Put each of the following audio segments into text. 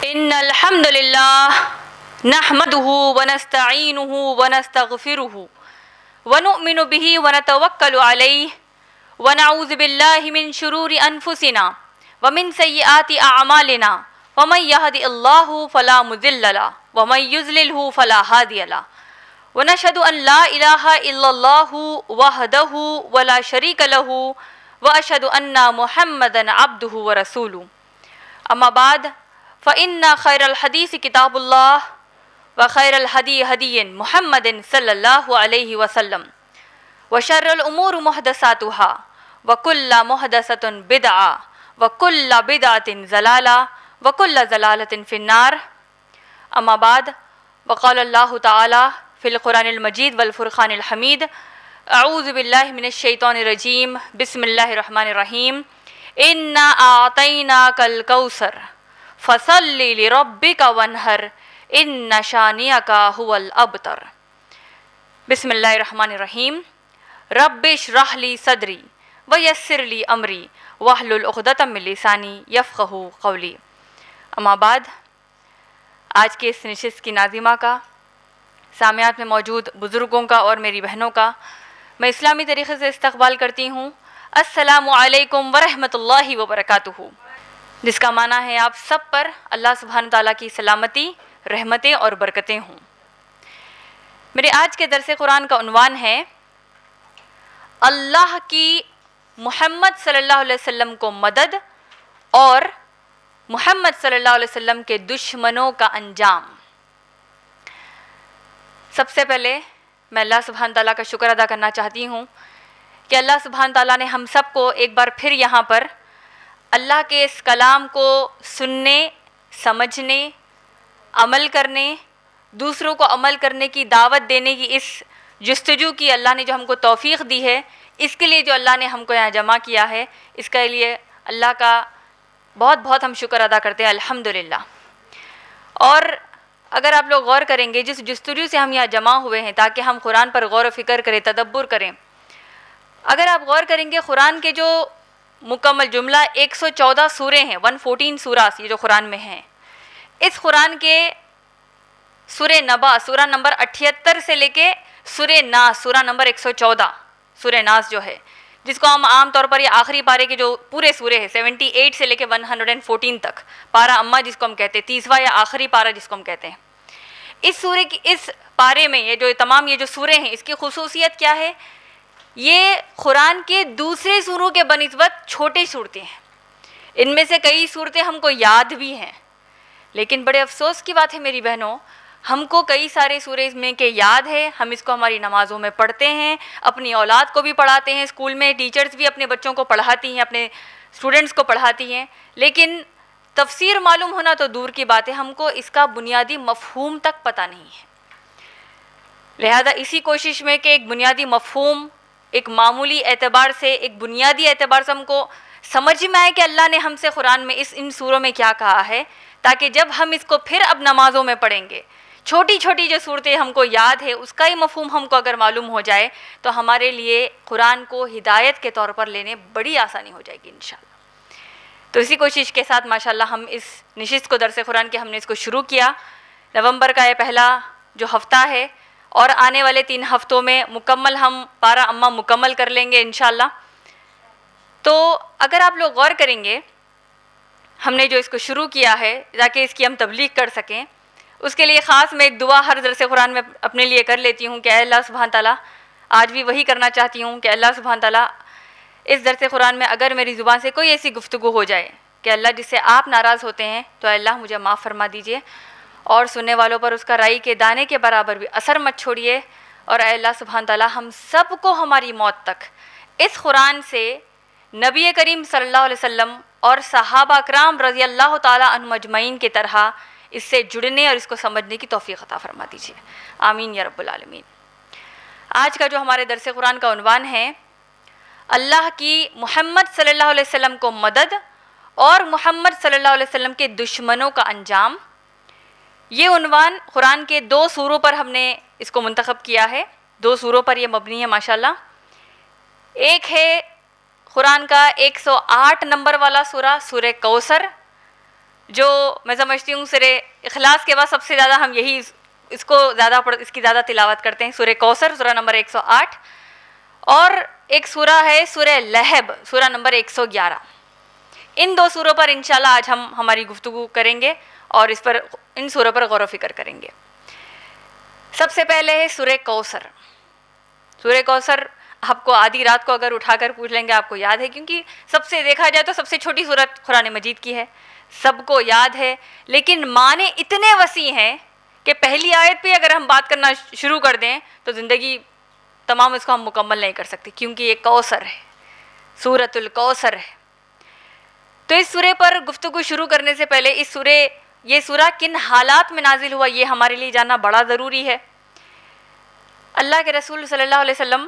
ان الحمد للہ نحمده ونستعینه ونستغفره ونؤمن به ونتوکل علیہ ونعوذ باللہ من شرور انفسنا ومن سیئات اعمالنا ومن يهد الله فلا مضل له ومن يضلل فلا هادي له ونشهد ان لا الہ الا اللہ وحدہ ولا شریک لہ واشهد ان محمدا عبدہ ورسولہ اما بعد فإن خير الحديث كتاب الله وخير الهدي هدي محمد صلى الله عليه وسلم وشر الأمور محدثاتها وكل محدثة بدعة وكل بدعة ضلالة وكل ضلالة في النار أما بعد وقال الله تعالى في القرآن المجيد والفرقان الحميد أعوذ بالله من الشيطان الرجيم بسم الله الرحمن الرحيم إنا أعطيناك الكوثر فصلی لربک وانحر ان شانئک هو الابتر۔ بسم اللہ الرحمن الرحیم۔ رب اشرح لی صدری ویسر لی امری واحلل عقدۃ من لسانی یفقہوا قولی۔ اما بعد، آج کے اس نشست کی ناظمہ کا، سامعات میں موجود بزرگوں کا اور میری بہنوں کا میں اسلامی طریقے سے استقبال کرتی ہوں۔ السلام علیکم ورحمۃ اللہ وبرکاتہ، جس کا معنی ہے آپ سب پر اللہ سبحانہ تعالیٰ کی سلامتی، رحمتیں اور برکتیں ہوں۔ میرے آج کے درس قرآن کا عنوان ہے اللہ کی محمد صلی اللہ علیہ وسلم کو مدد اور محمد صلی اللہ علیہ وسلم کے دشمنوں کا انجام۔ سب سے پہلے میں اللہ سبحانہ تعالیٰ کا شکر ادا کرنا چاہتی ہوں کہ اللہ سبحانہ تعالیٰ نے ہم سب کو ایک بار پھر یہاں پر اللہ کے اس کلام کو سننے، سمجھنے، عمل کرنے، دوسروں کو عمل کرنے کی دعوت دینے کی اس جستجو کی اللہ نے جو ہم کو توفیق دی ہے، اس کے لیے جو اللہ نے ہم کو یہاں جمع کیا ہے، اس کے لیے اللہ کا بہت بہت ہم شکر ادا کرتے ہیں الحمدللہ۔ اور اگر آپ لوگ غور کریں گے، جس جستجو سے ہم یہاں جمع ہوئے ہیں تاکہ ہم قرآن پر غور و فکر کریں، تدبر کریں، اگر آپ غور کریں گے قرآن کے جو مکمل جملہ 114 سورے ہیں، 114 سوراس یہ جو قرآن میں ہیں، اس قرآن کے سورہ نبا سورہ نمبر 78 سے لے کے سورہ ناس سورہ نمبر 114 سورہ ناس جو ہے، جس کو ہم عام طور پر یہ آخری پارے کے جو پورے سورے ہیں 78 سے لے کے 114 تک، پارہ اما جس کو ہم کہتے ہیں، 30واں یا آخری پارہ جس کو ہم کہتے ہیں، اس سورے کی اس پارے میں یہ جو تمام یہ جو سورے ہیں، اس کی خصوصیت کیا ہے؟ یہ قرآن کے دوسرے سوروں کے بنسبت چھوٹی صورتیں ہیں۔ ان میں سے کئی صورتیں ہم کو یاد بھی ہیں، لیکن بڑے افسوس کی بات ہے میری بہنوں، ہم کو کئی سارے سورے اس میں کے یاد ہے، ہم اس کو ہماری نمازوں میں پڑھتے ہیں، اپنی اولاد کو بھی پڑھاتے ہیں، اسکول میں ٹیچرز بھی اپنے بچوں کو پڑھاتی ہیں، اپنے اسٹوڈنٹس کو پڑھاتی ہیں، لیکن تفسیر معلوم ہونا تو دور کی بات ہے، ہم کو اس کا بنیادی مفہوم تک پتہ نہیں ہے۔ لہذا اسی کوشش میں کہ ایک بنیادی مفہوم، ایک معمولی اعتبار سے، ایک بنیادی اعتبار سے ہم کو سمجھ میں آئے کہ اللہ نے ہم سے قرآن میں ان سوروں میں کیا کہا ہے، تاکہ جب ہم اس کو پھر اب نمازوں میں پڑھیں گے، چھوٹی چھوٹی جو صورتیں ہم کو یاد ہے، اس کا ہی مفہوم ہم کو اگر معلوم ہو جائے تو ہمارے لیے قرآن کو ہدایت کے طور پر لینے بڑی آسانی ہو جائے گی انشاءاللہ۔ تو اسی کوشش کے ساتھ ماشاءاللہ ہم اس نشست کو درس قرآن کے ہم نے اس کو شروع کیا۔ نومبر کا یہ پہلا جو ہفتہ ہے، اور آنے والے 3 ہفتوں میں مکمل ہم پارہ اما مکمل کر لیں گے انشاءاللہ۔ تو اگر آپ لوگ غور کریں گے، ہم نے جو اس کو شروع کیا ہے تاکہ اس کی ہم تبلیغ کر سکیں، اس کے لیے خاص میں ایک دعا ہر درس قرآن میں اپنے لیے کر لیتی ہوں کہ اے اللہ سبحانہ تعالیٰ، آج بھی وہی کرنا چاہتی ہوں کہ اللہ سبحانہ تعالیٰ اس درس قرآن میں اگر میری زبان سے کوئی ایسی گفتگو ہو جائے کہ اللہ جس سے آپ ناراض ہوتے ہیں، تو اے اللہ مجھے معاف فرما دیجئے، اور سننے والوں پر اس کا رائی کے دانے کے برابر بھی اثر مت چھوڑیے، اور اے اللہ سبحانہ تعالیٰ ہم سب کو ہماری موت تک اس قرآن سے نبی کریم صلی اللہ علیہ وسلم اور صحابہ اکرام رضی اللہ تعالیٰ عنہم اجمعین کی طرح اس سے جڑنے اور اس کو سمجھنے کی توفیق عطا فرما دیجیے، آمین یا رب العالمین۔ آج کا جو ہمارے درس قرآن کا عنوان ہے اللہ کی محمد صلی اللہ علیہ وسلم کو مدد اور محمد صلی اللہ علیہ وسلم کے دشمنوں کا انجام، یہ عنوان قرآن کے 2 سوروں پر ہم نے اس کو منتخب کیا ہے، 2 سوروں پر یہ مبنی ہے ماشاءاللہ۔ ایک ہے قرآن کا 108 نمبر والا سورہ، سورہ کوثر، جو میں سمجھتی ہوں سورہ اخلاص کے بعد سب سے زیادہ ہم یہی اس کی زیادہ تلاوت کرتے ہیں، سورہ کوثر سورہ نمبر 108، اور ایک سورہ ہے سورہ لہب سورہ نمبر 111۔ ان دو سوروں پر انشاءاللہ آج ہم ہماری گفتگو کریں گے اور ان سوروں پر غور و فکر کریں گے۔ سب سے پہلے ہے سورہ کوثر۔ سورہ کوثر آپ کو آدھی رات کو اگر اٹھا کر پوچھ لیں گے آپ کو یاد ہے، کیونکہ سب سے دیکھا جائے تو سب سے چھوٹی سورت قرآن مجید کی ہے، سب کو یاد ہے، لیکن معنی اتنے وسیع ہیں کہ پہلی آیت پہ اگر ہم بات کرنا شروع کر دیں تو زندگی تمام اس کو ہم مکمل نہیں کر سکتے، کیونکہ یہ کوثر ہے، سورۃ الکوثر ہے۔ تو اس سورے پر گفتگو شروع کرنے سے پہلے یہ سورہ کن حالات میں نازل ہوا یہ ہمارے لیے جاننا بڑا ضروری ہے۔ اللہ کے رسول صلی اللہ علیہ وسلم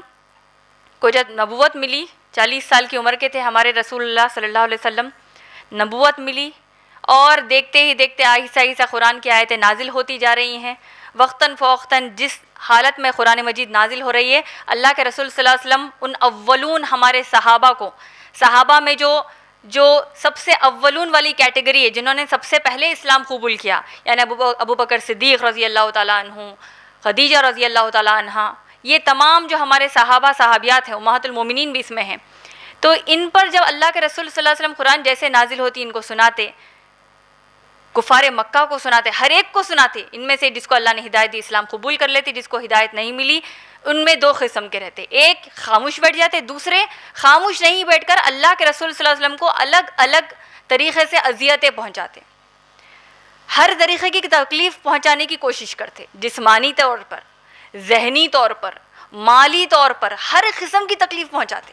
کو جب نبوت ملی، 40 سال کی عمر کے تھے ہمارے رسول اللہ صلی اللہ علیہ وسلم، نبوت ملی اور دیکھتے ہی دیکھتے آہستہ آہستہ قرآن کی آیتیں نازل ہوتی جا رہی ہیں۔ وقتاً فوقتاً جس حالت میں قرآن مجید نازل ہو رہی ہے، اللہ کے رسول صلی اللہ علیہ وسلم ان اولون ہمارے صحابہ میں جو سب سے اولون والی کیٹیگری ہے، جنہوں نے سب سے پہلے اسلام قبول کیا، یعنی ابو بکر صدیق رضی اللہ تعالیٰ عنہ، خدیجہ رضی اللہ تعالیٰ عنہ، یہ تمام جو ہمارے صحابیات ہیں، امہات المومنین بھی اس میں ہیں، تو ان پر جب اللہ کے رسول صلی اللہ علیہ وسلم قرآن جیسے نازل ہوتی ان کو سناتے، کفار مکہ کو سناتے، ہر ایک کو سناتے، ان میں سے جس کو اللہ نے ہدایت دی اسلام قبول کر لیتے، جس کو ہدایت نہیں ملی ان میں دو قسم کے رہتے، ایک خاموش بیٹھ جاتے، دوسرے خاموش نہیں بیٹھ کر اللہ کے رسول صلی اللہ علیہ وسلم کو الگ الگ طریقے سے اذیتیں پہنچاتے، ہر طریقے کی تکلیف پہنچانے کی کوشش کرتے، جسمانی طور پر، ذہنی طور پر، مالی طور پر، ہر قسم کی تکلیف پہنچاتے۔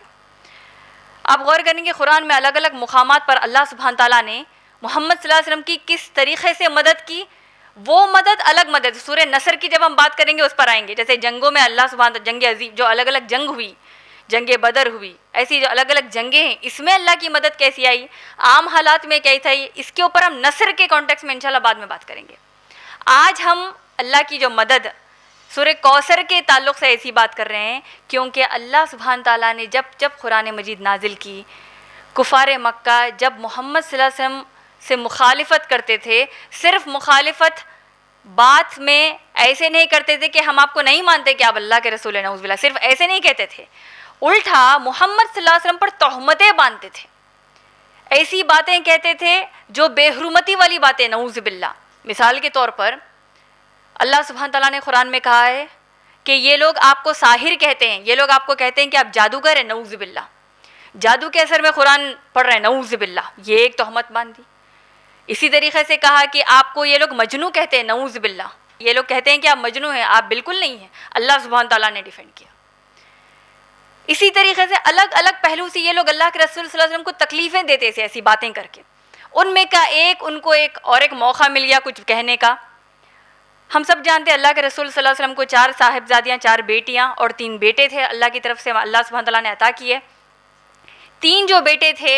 آپ غور کریں گے قرآن میں الگ الگ مقامات پر اللہ سبحانہ تعالیٰ نے محمد صلی اللہ علیہ وسلم کی کس طریقے سے مدد کی، وہ مدد الگ مدد، سورہ نصر کی جب ہم بات کریں گے اس پر آئیں گے، جیسے جنگوں میں اللہ سبحانہ جنگ عظیم جو الگ الگ جنگ ہوئی، جنگ بدر ہوئی، ایسی جو الگ الگ جنگیں ہیں، اس میں اللہ کی مدد کیسی آئی، عام حالات میں کیسی آئی، اس کے اوپر ہم نصر کے کانٹیکس میں انشاءاللہ بعد میں بات کریں گے۔ آج ہم اللہ کی جو مدد سورہ کوثر کے تعلق سے ایسی بات کر رہے ہیں کیونکہ اللہ سبحانہ تعالیٰ نے جب قرآن مجید نازل کی، کفار مکہ جب محمد صلی اللہ علیہ وسلم سے مخالفت کرتے تھے، صرف مخالفت بات میں ایسے نہیں کرتے تھے کہ ہم آپ کو نہیں مانتے کہ آپ اللہ کے رسول ہیں، نعوذ باللہ، صرف ایسے نہیں کہتے تھے، الٹا محمد صلی اللہ علیہ وسلم پر تہمتیں باندھتے تھے، ایسی باتیں کہتے تھے جو بے حرمتی والی باتیں، نعوذ باللہ۔ مثال کے طور پر اللہ سبحانہ تعالیٰ نے قرآن میں کہا ہے کہ یہ لوگ آپ کو ساحر کہتے ہیں، یہ لوگ آپ کو کہتے ہیں کہ آپ جادوگر ہیں، نعوذ باللہ، جادو کے اثر میں قرآن پڑھ رہے ہیں، نعوذ باللہ، یہ ایک تہمت باندھی۔ اسی طریقے سے کہا کہ آپ کو یہ لوگ مجنوں کہتے ہیں، نعوذ باللہ، یہ لوگ کہتے ہیں کہ آپ مجنوں ہیں، آپ بالکل نہیں ہیں، اللہ سبحانہ تعالیٰ نے ڈیفینڈ کیا۔ اسی طریقے سے الگ الگ پہلو سے یہ لوگ اللہ کے رسول صلی اللہ علیہ وسلم کو تکلیفیں دیتے تھے ایسی باتیں کر کے، ان میں کا ان کو ایک موقع مل گیا کچھ کہنے کا۔ ہم سب جانتے ہیں اللہ کے رسول صلی اللہ علیہ وسلم کو 4 صاحبزادیاں، 4 بیٹیاں اور 3 بیٹے تھے، اللہ کی طرف سے اللہ سبحانہ تعالیٰ نے عطا کیے۔ 3 جو بیٹے تھے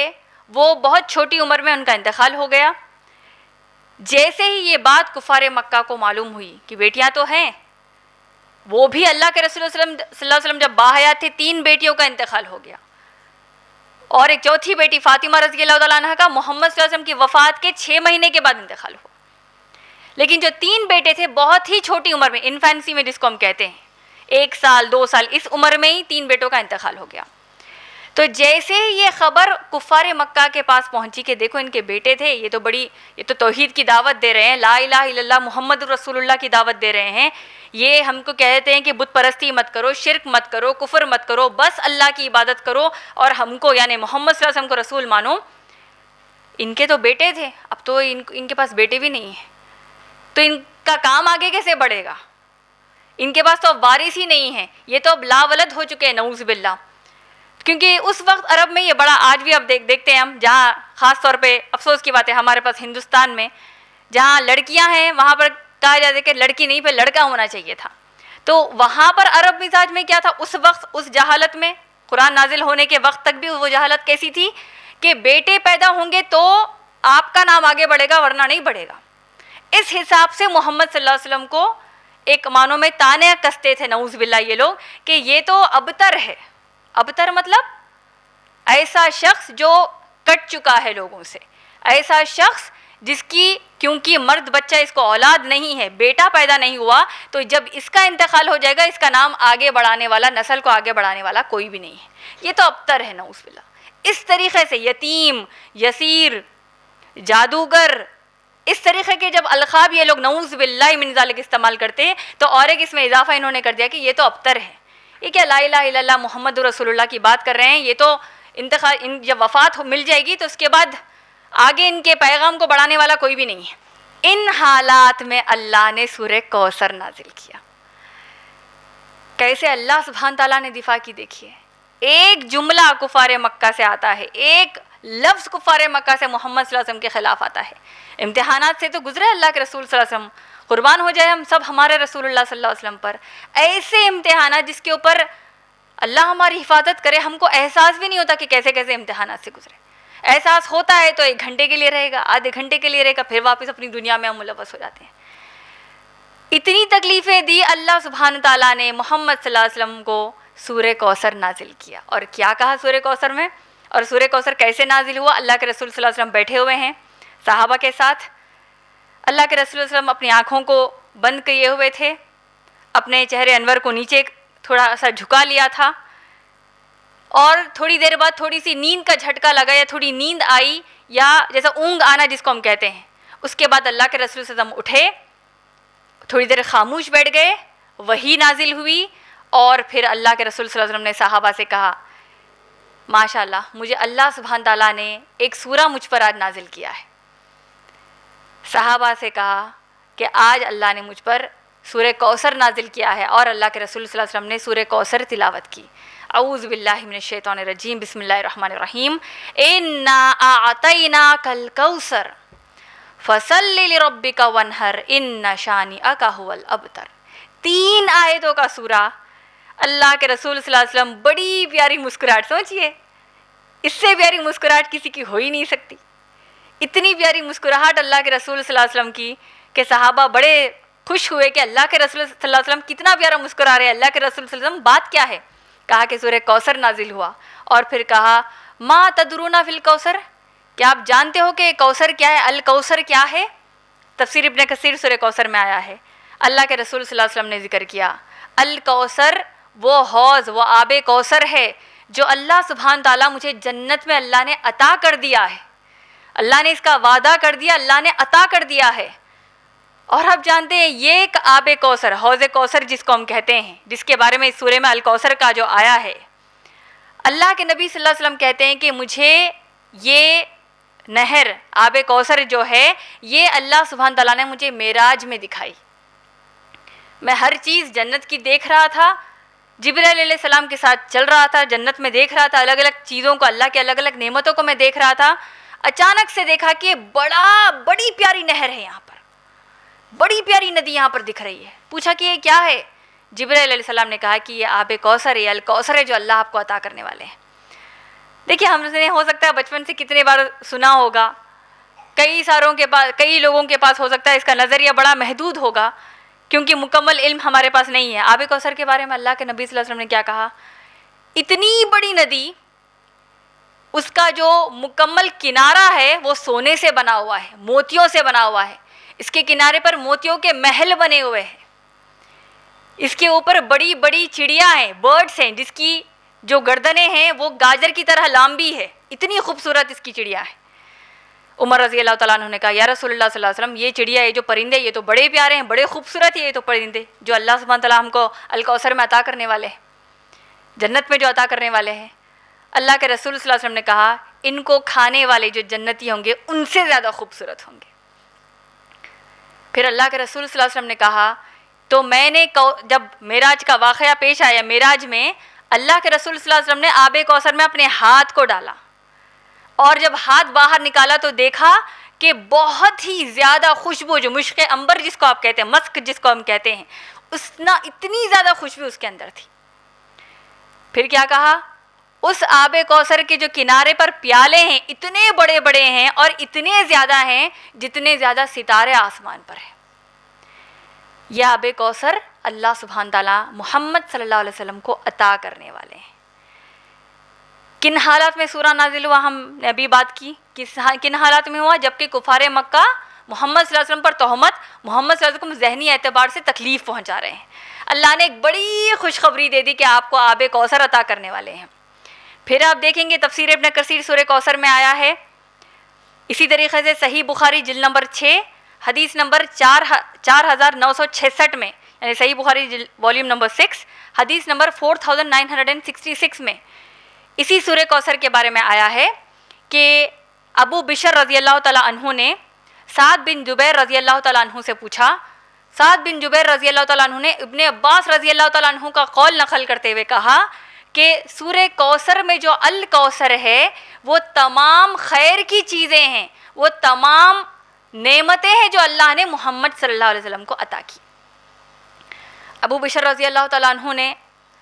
وہ بہت چھوٹی عمر میں ان کا انتقال ہو گیا۔ جیسے ہی یہ بات کفار مکہ کو معلوم ہوئی کہ بیٹیاں تو ہیں، وہ بھی اللہ کے رسول صلی اللہ علیہ وسلم جب باحیات تھے 3 بیٹیوں کا انتقال ہو گیا، اور ایک چوتھی بیٹی فاطمہ رضی اللہ تعالیٰ عنہ کا محمد صلی اللہ علیہ وسلم کی وفات کے 6 مہینے کے بعد انتقال ہوا۔ لیکن جو 3 بیٹے تھے بہت ہی چھوٹی عمر میں، انفینسی میں جس کو ہم کہتے ہیں، 1 سال 2 سال اس عمر میں ہی 3 بیٹوں کا انتقال ہو گیا۔ تو جیسے ہی یہ خبر کفار مکہ کے پاس پہنچی کہ دیکھو ان کے بیٹے تھے، یہ تو توحید کی دعوت دے رہے ہیں، لا الہ الا اللہ محمد رسول اللہ کی دعوت دے رہے ہیں، یہ ہم کو کہتے ہیں کہ بت پرستی مت کرو، شرک مت کرو، کفر مت کرو، بس اللہ کی عبادت کرو اور ہم کو یعنی محمد صلی اللہ علیہ وسلم کو رسول مانو۔ ان کے تو بیٹے تھے، اب تو ان کے پاس بیٹے بھی نہیں ہیں، تو ان کا کام آگے کیسے بڑھے گا؟ ان کے پاس تو اب وارث ہی نہیں ہے، یہ تو اب لا ولد ہو چکے ہیں، نعوذ باللہ۔ کیونکہ اس وقت عرب میں یہ بڑا، آج بھی اب دیکھتے ہیں ہم، جہاں خاص طور پہ افسوس کی بات ہے ہمارے پاس ہندوستان میں جہاں لڑکیاں ہیں وہاں پر کہا جاتا ہے کہ لڑکی نہیں پہ لڑکا ہونا چاہیے تھا، تو وہاں پر عرب مزاج میں کیا تھا اس وقت، اس جہالت میں، قرآن نازل ہونے کے وقت تک بھی وہ جہالت کیسی تھی کہ بیٹے پیدا ہوں گے تو آپ کا نام آگے بڑھے گا ورنہ نہیں بڑھے گا۔ اس حساب سے محمد صلی اللہ علیہ وسلم کو ایک معنوں میں تانے کستے تھے، نعوذ باللہ، یہ لوگ کہ یہ تو ابتر ہے۔ ابتر مطلب ایسا شخص جو کٹ چکا ہے لوگوں سے، ایسا شخص جس کی کیونکہ مرد بچہ اس کو اولاد نہیں ہے، بیٹا پیدا نہیں ہوا، تو جب اس کا انتقال ہو جائے گا اس کا نام آگے بڑھانے والا، نسل کو آگے بڑھانے والا کوئی بھی نہیں ہے۔ یہ تو ابتر ہے نعوذ باللہ۔ اس طریقے سے یتیم، یسیر، جادوگر، اس طریقے کے جب القاب یہ لوگ نعوذ باللہ من ذالک استعمال کرتے ہیں تو اور ایک اس میں اضافہ انہوں نے کر دیا کہ یہ تو ابتر ہے۔ یہ کیا لا الہ الا اللہ محمد رسول اللہ کی بات کر رہے ہیں؟ یہ تو انتقال، جب وفات مل جائے گی تو اس کے بعد آگے ان کے پیغام کو بڑھانے والا کوئی بھی نہیں ہے۔ ان حالات میں اللہ نے سورہ کوثر نازل کیا۔ کیسے اللہ سبحانہ تعالیٰ نے دفاع کی دیکھیے۔ ایک جملہ کفار مکہ سے آتا ہے، ایک لفظ کفار مکہ سے محمد صلی اللہ علیہ وسلم کے خلاف آتا ہے۔ امتحانات سے تو گزرے اللہ کے رسول صلی اللہ علیہ وسلم، قربان ہو جائے ہم سب ہمارے رسول اللہ صلی اللہ علیہ وسلم پر۔ ایسے امتحانات جس کے اوپر اللہ ہماری حفاظت کرے، ہم کو احساس بھی نہیں ہوتا کہ کیسے کیسے امتحانات سے گزرے۔ احساس ہوتا ہے تو 1 گھنٹے کے لیے رہے گا، آدھے گھنٹے کے لیے رہے گا، پھر واپس اپنی دنیا میں ہم ملوث ہو جاتے ہیں۔ اتنی تکلیفیں دی اللہ سبحانہ تعالیٰ نے محمد صلی اللہ علیہ وسلم کو سورہ کوثر نازل کیا۔ اور کیا کہا سورہ کوثر میں؟ اور سورہ کوثر کیسے نازل ہوا؟ اللہ کے رسول صلی اللہ علیہ وسلم بیٹھے ہوئے ہیں صحابہ کے ساتھ۔ اللہ کے رسول صلی اللہ علیہ وسلم اپنی آنکھوں کو بند کیے ہوئے تھے، اپنے چہرے انور کو نیچے تھوڑا سا جھکا لیا تھا، اور تھوڑی دیر بعد تھوڑی سی نیند کا جھٹکا لگا یا تھوڑی نیند آئی، یا جیسا اونگ آنا جس کو ہم کہتے ہیں۔ اس کے بعد اللہ کے رسول صلی اللہ علیہ وسلم اٹھے، تھوڑی دیر خاموش بیٹھ گئے، وحی نازل ہوئی، اور پھر اللہ کے رسول صلی اللہ علیہ وسلم نے صحابہ سے کہا ماشاء اللہ مجھے اللہ سبحانہ تعالیٰ نے ایک سورہ مجھ پر آج نازل کیا ہے۔ صحابہ سے کہا کہ آج اللہ نے مجھ پر سورہ کوثر نازل کیا ہے، اور اللہ کے رسول صلی اللہ علیہ وسلم نے سورہ کوثر تلاوت کی۔ اعوذ باللہ من الشیطان الرجیم، بسم اللہ الرحمن الرحیم۔ انا اعطیناک الکوثر فصل لربک وانحر ان شانئک ھو الابتر۔ 3 آیتوں کا سورہ، اللہ کے رسول صلی اللہ علیہ وسلم بڑی پیاری مسکراہٹ، سوچئے اس سے پیاری مسکراہٹ کسی کی ہو ہی نہیں سکتی۔ اتنی پیاری مسکراہٹ اللہ کے رسول صلی اللہ علیہ وسلم کی کہ صحابہ بڑے خوش ہوئے کہ اللہ کے رسول صلی اللہ علیہ وسلم کتنا پیارا مسکرا رہے ہیں۔ اللہ کے رسول صلی اللہ علیہ وسلم بات کیا ہے؟ کہا کہ سورہ کوثر نازل ہوا، اور پھر کہا ما تدرون فی الکوثر، کیا آپ جانتے ہو کہ کوثر کیا ہے؟ الکوثر کیا ہے؟ تفسیر ابن کثیر سورہ کوثر میں آیا ہے۔ اللہ کے رسول صلی اللہ علیہ وسلم نے ذکر کیا الکوثر وہ حوض، وہ آب کوثر ہے جو اللہ سبحانہ تعالیٰ مجھے جنت میں اللہ نے عطا کر دیا ہے۔ اللہ نے اس کا وعدہ کر دیا، اللہ نے عطا کر دیا ہے۔ اور آپ جانتے ہیں یہ ایک آب کوثر، حوض کوثر جس کو ہم کہتے ہیں، جس کے بارے میں اس سورہ میں الکوثر کا جو آیا ہے، اللہ کے نبی صلی اللہ علیہ وسلم کہتے ہیں کہ مجھے یہ نہر آب کوثر جو ہے یہ اللہ سبحانہ تعالیٰ نے مجھے معراج میں دکھائی۔ میں ہر چیز جنت کی دیکھ رہا تھا، جبرائیل علیہ السلام کے ساتھ چل رہا تھا، جنت میں دیکھ رہا تھا الگ الگ چیزوں کو، اللہ کے الگ الگ نعمتوں کو میں دیکھ رہا تھا۔ اچانک سے دیکھا کہ بڑی پیاری نہر ہے یہاں پر، بڑی پیاری ندی یہاں پر دکھ رہی ہے۔ پوچھا کہ یہ کیا ہے؟ جبرائیل علیہ السلام نے کہا کہ یہ آب کوثر ہے، الکوثر ہے جو اللہ آپ کو عطا کرنے والے ہیں۔ دیکھیے ہم نے ہو سکتا ہے بچپن سے کتنے بار سنا ہوگا، کئی لوگوں کے پاس ہو سکتا ہے اس کا نظریہ بڑا محدود ہوگا، کیونکہ مکمل علم ہمارے پاس نہیں ہے۔ آب کوثر کے بارے میں اللہ کے نبی صلی اللہ علیہ وسلم نے کیا کہا؟ اتنی بڑی ندی، اس کا جو مکمل کنارہ ہے وہ سونے سے بنا ہوا ہے، موتیوں سے بنا ہوا ہے، اس کے کنارے پر موتیوں کے محل بنے ہوئے ہیں، اس کے اوپر بڑی بڑی چڑیاں ہیں، برڈز ہیں، جس کی جو گردنیں ہیں وہ گاجر کی طرح لامبی ہے، اتنی خوبصورت اس کی چڑیا ہے۔ عمر رضی اللہ تعالیٰ عنہ نے کہا یا رسول اللہ صلی اللہ علیہ وسلم یہ چڑیا، یہ جو پرندے یہ تو بڑے پیارے ہیں، بڑے خوبصورت ہیں یہ تو پرندے جو اللہ سبحانہ تعالیٰ ہم کو الکوثر میں عطا کرنے والے ہیں، جنت میں جو عطا کرنے والے ہیں۔ اللہ کے رسول صلی اللہ علیہ وسلم نے کہا ان کو کھانے والے جو جنتی ہوں گے ان سے زیادہ خوبصورت ہوں گے۔ پھر اللہ کے رسول صلی اللہ علیہ وسلم نے کہا تو میں نے جب معراج کا واقعہ پیش آیا، معراج میں اللہ کے رسول صلی اللہ علیہ وسلم نے آب کوثر میں اپنے ہاتھ کو ڈالا، اور جب ہاتھ باہر نکالا تو دیکھا کہ بہت ہی زیادہ خوشبو، جو مشق عنبر جس کو آپ کہتے ہیں، مسک جس کو ہم کہتے ہیں، اتنی زیادہ خوشبو اس کے اندر تھی۔ پھر کیا کہا؟ اس آب کوثر کے جو کنارے پر پیالے ہیں اتنے بڑے بڑے ہیں اور اتنے زیادہ ہیں جتنے زیادہ ستارے آسمان پر ہیں۔ یہ آب کوثر اللہ سبحانہ تعالیٰ محمد صلی اللہ علیہ وسلم کو عطا کرنے والے ہیں۔ کن حالات میں سورہ نازل ہوا ہم نے ابھی بات کی، کن حالات میں ہوا؟ جبکہ کفار مکہ محمد صلی اللہ علیہ وسلم پر تہمت، محمد صلی اللہ علیہ وسلم ذہنی اعتبار سے تکلیف پہنچا رہے ہیں. اللہ نے ایک بڑی خوشخبری دے دی کہ آپ کو آب کوثر عطا کرنے والے ہیں. پھر آپ دیکھیں گے تفسیر ابن کثیر سورہ کوثر میں آیا ہے. اسی طریقے سے صحیح بخاری جلد نمبر 6 حدیث نمبر 4966 میں، یعنی صحیح بخاری والیوم نمبر 6 حدیث نمبر 4966 میں اسی سورہ کوثر کے بارے میں آیا ہے کہ ابو بشر رضی اللہ تعالیٰ عنہ نے سعد بن جبیر رضی اللہ تعالیٰ عنہ سے پوچھا. سعد بن جبیر رضی اللہ تعالیٰ عنہ نے ابن عباس رضی اللہ تعالیٰ عنہ کا قول نقل کرتے ہوئے کہا کہ سورہ کوثر میں جو الکوثر ہے وہ تمام خیر کی چیزیں ہیں، وہ تمام نعمتیں ہیں جو اللہ نے محمد صلی اللہ علیہ وسلم کو عطا کی. ابو بشر رضی اللہ تعالیٰ عنہ نے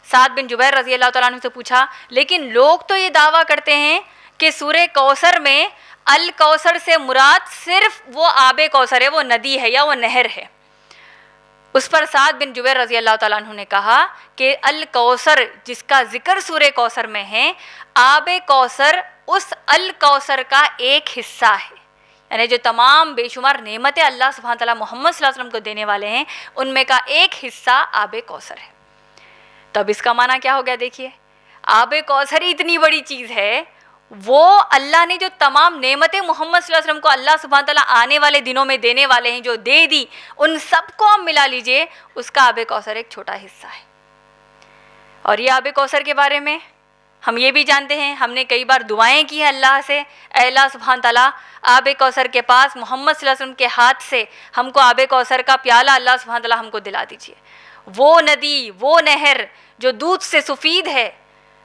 سعد بن جبیر رضی اللہ تعالیٰ عنہ سے پوچھا لیکن لوگ تو یہ دعویٰ کرتے ہیں کہ سورہ کوثر میں الکوثر سے مراد صرف وہ آب کوثر ہے، وہ ندی ہے یا وہ نہر ہے. اس پر سعد بن جبیر رضی اللہ تعالیٰ عنہ نے کہا کہ الکوثر جس کا ذکر سورہ کوثر میں ہے، آب کوثر اس الکوثر کا ایک حصہ ہے، یعنی جو تمام بے شمار نعمتیں اللہ سبحانہ تعالیٰ محمد صلی اللہ علیہ وسلم کو دینے والے ہیں ان میں کا ایک حصہ آب کوثر ہے. تو اب اس کا معنی کیا ہو گیا؟ دیکھیے، آب کوثر ہی اتنی بڑی چیز ہے، وہ اللہ نے جو تمام نعمتیں محمد صلی اللہ علیہ وسلم کو اللہ سبحانہ تعالیٰ آنے والے دنوں میں دینے والے ہیں جو دے دی، ان سب کو آپ ملا لیجئے، اس کا آب کوثر ایک چھوٹا حصہ ہے. اور یہ آب کوثر کے بارے میں ہم یہ بھی جانتے ہیں، ہم نے کئی بار دعائیں کی ہیں اللہ سے، اے اللہ سبحانہ تعالیٰ آب کوثر کے پاس محمد صلی اللہ علیہ وسلم کے ہاتھ سے ہم کو آب کوثر کا پیالہ اللہ سبحانہ تعالیٰ ہم کو دلا دیجیے. وہ ندی، وہ نہر جو دودھ سے سفید ہے،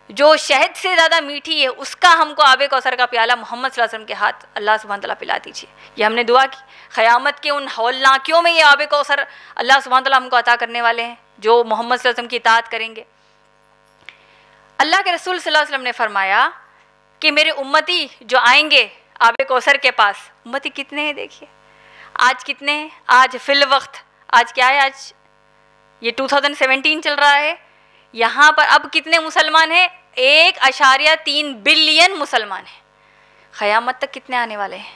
جو شہد سے زیادہ میٹھی ہے، اس کا ہم کو آب کوثر کا پیالہ محمد صلی اللہ علیہ وسلم کے ہاتھ اللہ سبحانہ تعالیٰ پلا دیجیے. یہ ہم نے دعا کی. قیامت کے ان ہولناکیوں میں یہ آب کوثر اللہ سبحانہ تعالیٰ ہم کو عطا کرنے والے ہیں جو محمد صلی اللہ علیہ وسلم کی اطاعت کریں گے. اللہ کے رسول صلی اللہ علیہ وسلم نے فرمایا کہ میرے امتی جو آئیں گے آب کوثر کے پاس، امتی کتنے ہیں دیکھیے، آج کتنے ہیں؟ آج فی الوقت آج کیا ہے؟ آج یہ 2017 چل رہا ہے. یہاں پر اب کتنے مسلمان ہیں؟ 1.3 بلین مسلمان ہیں. قیامت تک کتنے آنے والے ہیں؟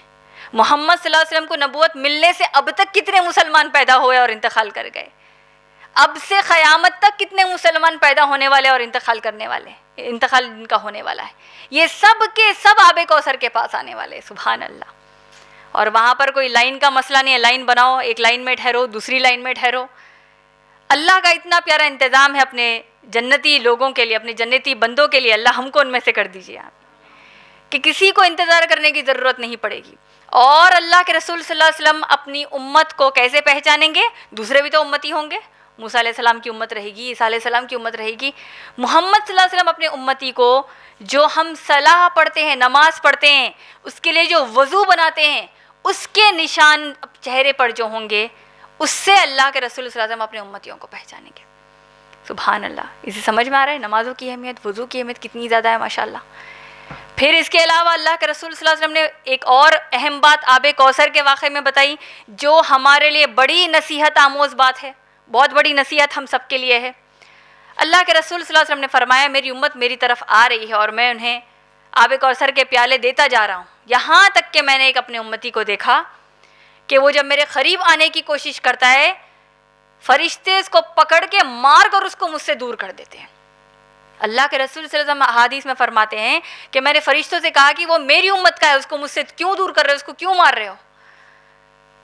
محمد صلی اللہ علیہ وسلم کو نبوت ملنے سے اب تک کتنے مسلمان پیدا ہوئے اور انتقال کر گئے؟ اب سے قیامت تک کتنے مسلمان پیدا ہونے والے اور انتقال کرنے والے، انتقال ان کا ہونے والا ہے. یہ سب کے سب آب کوثر کے پاس آنے والے، سبحان اللہ. اور وہاں پر کوئی لائن کا مسئلہ نہیں ہے، لائن بناؤ، ایک لائن میں ٹھہرو، دوسری لائن میں ٹھہرو. اللہ کا اتنا پیارا انتظام ہے اپنے جنتی لوگوں کے لیے، اپنے جنتی بندوں کے لیے. اللہ ہم کو ان میں سے کر دیجیے آپ کہ کسی کو انتظار کرنے کی ضرورت نہیں پڑے گی. اور اللہ کے رسول صلی اللہ علیہ وسلم اپنی امت کو کیسے پہچانیں گے؟ دوسرے بھی تو امتی ہوں گے. موسیٰ علیہ السلام کی امت رہے گی، عیسیٰ علیہ السلام کی امت رہے گی. محمد صلی اللہ علیہ وسلم اپنے امتی کو جو ہم صلاح پڑھتے ہیں، نماز پڑھتے ہیں، اس کے لیے جو وضو بناتے ہیں، اس کے نشان چہرے پر جو ہوں گے، اس سے اللہ کے رسول صلی اللہ علیہ وسلم اپنے امتیوں کو پہچانیں گے. سبحان اللہ. اسے سمجھ میں آ رہا ہے نمازوں کی اہمیت، وضو کی اہمیت کتنی زیادہ ہے ماشاءاللہ. پھر اس کے علاوہ اللہ کے رسول صلی اللہ علیہ وسلم نے ایک اور اہم بات آب کوثر کے واقعے میں بتائی جو ہمارے لیے بڑی نصیحت آموز بات ہے، بہت بڑی نصیحت ہم سب کے لیے ہے. اللہ کے رسول صلی اللہ علیہ وسلم نے فرمایا میری امت میری طرف آ رہی ہے اور میں انہیں آب کوثر کے پیالے دیتا جا رہا ہوں، یہاں تک کہ میں نے ایک اپنے امتی کو دیکھا کہ وہ جب میرے قریب آنے کی کوشش کرتا ہے، فرشتے اس کو پکڑ کے مار کر اس کو مجھ سے دور کر دیتے ہیں. اللہ کے رسول صلی اللہ علیہ وسلم احادیث میں فرماتے ہیں کہ میں نے فرشتوں سے کہا کہ وہ میری امت کا ہے، اس کو مجھ سے کیوں دور کر رہے ہو، اس کو کیوں مار رہے ہو؟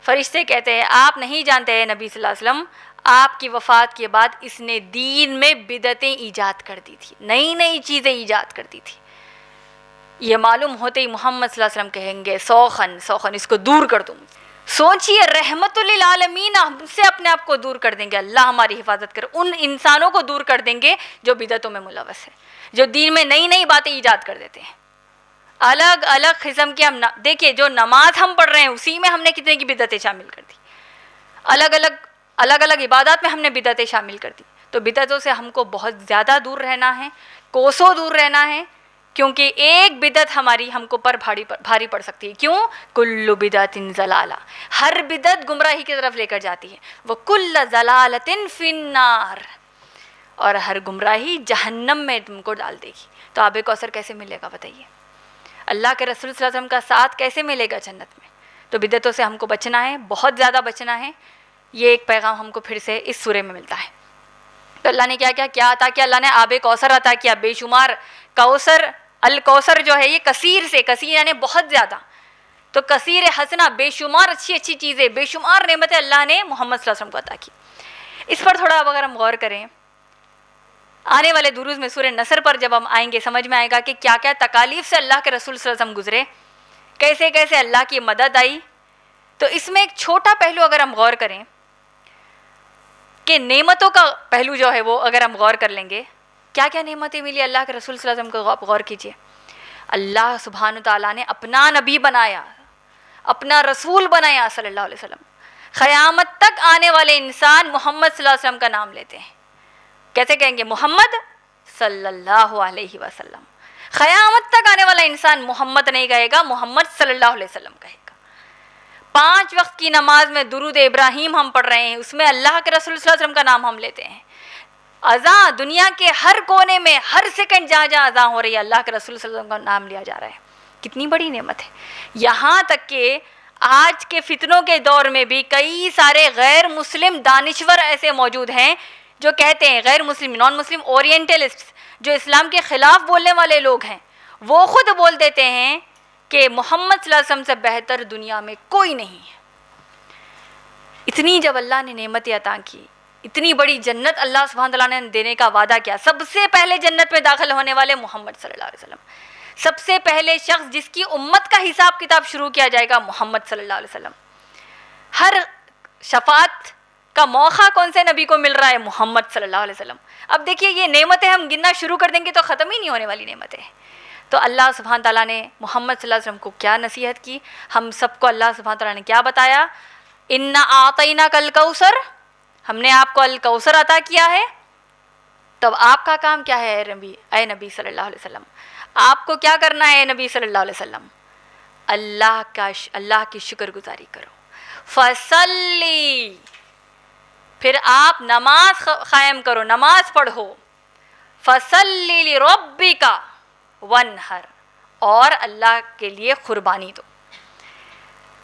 فرشتے کہتے ہیں آپ نہیں جانتے ہیں نبی صلی اللہ علیہ وسلم، آپ کی وفات کے بعد اس نے دین میں بدعتیں ایجاد کر دی تھی، نئی نئی چیزیں ایجاد کر دی تھی. یہ معلوم ہوتے ہی محمد صلی اللہ علیہ وسلم کہیں گے سوخن سوخن اس کو دور کر دوں. سوچئے رحمت للعالمین ہم سے اپنے آپ کو دور کر دیں گے، اللہ ہماری حفاظت کر، ان انسانوں کو دور کر دیں گے جو بدعتوں میں ملوث ہے، جو دین میں نئی نئی باتیں ایجاد کر دیتے ہیں. الگ الگ قسم کی ہم دیکھیے جو نماز ہم پڑھ رہے ہیں اسی میں ہم نے کتنے کی بدعتیں شامل کر دی، الگ الگ عبادات میں ہم نے بدعتیں شامل کر دی. تو بدعتوں سے ہم کو بہت زیادہ دور رہنا ہے، کوسوں دور رہنا ہے، کیونکہ ایک بدعت ہماری ہم کو پر بھاری پڑ سکتی ہے. کیوں؟ کل بدعت ضلالہ، ہر بدعت گمراہی کی طرف لے کر جاتی ہے. وکل ضلالۃ فی النار، اور ہر گمراہی جہنم میں تم کو ڈال دے گی. تو آب کوثر کیسے ملے گا بتائیے؟ اللہ کے رسول صلی اللہ علیہ وسلم کا ساتھ کیسے ملے گا جنت میں؟ تو بدعتوں سے ہم کو بچنا ہے، بہت زیادہ بچنا ہے. یہ ایک پیغام ہم کو پھر سے اس سورے میں ملتا ہے. تو اللہ نے کیا عطا کیا؟ اللہ نے آب کوثر عطا کیا، بے شمار. کوثر، الکوثر جو ہے یہ کثیر سے، کثیر یعنی بہت زیادہ، تو کثیر حسنہ، بے شمار اچھی اچھی چیزیں، بے شمار نعمتیں اللہ نے محمد صلی اللہ علیہ وسلم کو عطا کی. اس پر تھوڑا اب اگر ہم غور کریں، آنے والے دروز میں سورہ نصر پر جب ہم آئیں گے سمجھ میں آئے گا کہ کیا کیا تکالیف سے اللہ کے رسول صلی اللہ علیہ وسلم گزرے، کیسے کیسے اللہ کی مدد آئی. تو اس میں ایک چھوٹا پہلو اگر ہم غور کریں کہ نعمتوں کا پہلو جو ہے وہ اگر ہم غور کر لیں گے، کیا کیا نعمتیں ملی اللہ کے رسول صلی اللہ علیہ وسلم کو، آپ غور کیجئے. اللہ سبحانہ تعالیٰ نے اپنا نبی بنایا، اپنا رسول بنایا صلی اللہ علیہ وسلم. قیامت تک آنے والے انسان محمد صلی اللہ علیہ وسلم کا نام لیتے ہیں. کیسے کہیں گے؟ محمد صلی اللہ علیہ وسلم. قیامت تک آنے والا انسان محمد نہیں کہے گا، محمد صلی اللہ علیہ وسلم کہے گا. 5 وقت کی نماز میں درود ابراہیم ہم پڑھ رہے ہیں، اس میں اللہ کے رسول صلی اللہ علیہ وسلم کا نام ہم لیتے ہیں. اذان دنیا کے ہر کونے میں ہر سیکنڈ جہاں جہاں اذان ہو رہی ہے اللہ کے رسول صلی اللہ علیہ وسلم کا نام لیا جا رہا ہے. کتنی بڑی نعمت ہے. یہاں تک کہ آج کے فتنوں کے دور میں بھی کئی سارے غیر مسلم دانشور ایسے موجود ہیں جو کہتے ہیں، غیر مسلم، نان مسلم اورینٹلسٹ، جو اسلام کے خلاف بولنے والے لوگ ہیں، وہ خود بول دیتے ہیں کہ محمد صلی اللہ علیہ وسلم سے بہتر دنیا میں کوئی نہیں ہے. اتنی جب اللہ نے نعمتیں عطا کی، اتنی بڑی جنت اللہ سبحانہ تعالیٰ نے دینے کا وعدہ کیا. سب سے پہلے جنت میں داخل ہونے والے محمد صلی اللہ علیہ وسلم، سب سے پہلے شخص جس کی امت کا حساب کتاب شروع کیا جائے گا محمد صلی اللہ علیہ وسلم. ہر شفاعت کا موقع کون سے نبی کو مل رہا ہے؟ محمد صلی اللہ علیہ وسلم. اب دیکھیے یہ نعمتیں ہم گننا شروع کر دیں گے تو ختم ہی نہیں ہونے والی نعمتیں. تو اللہ سبحانہ تعالیٰ نے محمد صلی اللہ علیہ وسلم کو کیا نصیحت کی، ہم سب کو اللہ سبحانہ تعالیٰ نے کیا بتایا؟ انا اعطیناک الکوثر، ہم نے آپ کو الکوثر عطا کیا ہے. تب آپ کا کام کیا ہے اے نبی صلی اللہ علیہ وسلم؟ آپ کو کیا کرنا ہے اے نبی صلی اللہ علیہ وسلم؟ اللہ کی شکر گزاری کرو. فصلی، پھر آپ نماز قائم کرو، نماز پڑھو. فصلی لربک وانحر، اور اللہ کے لیے قربانی دو.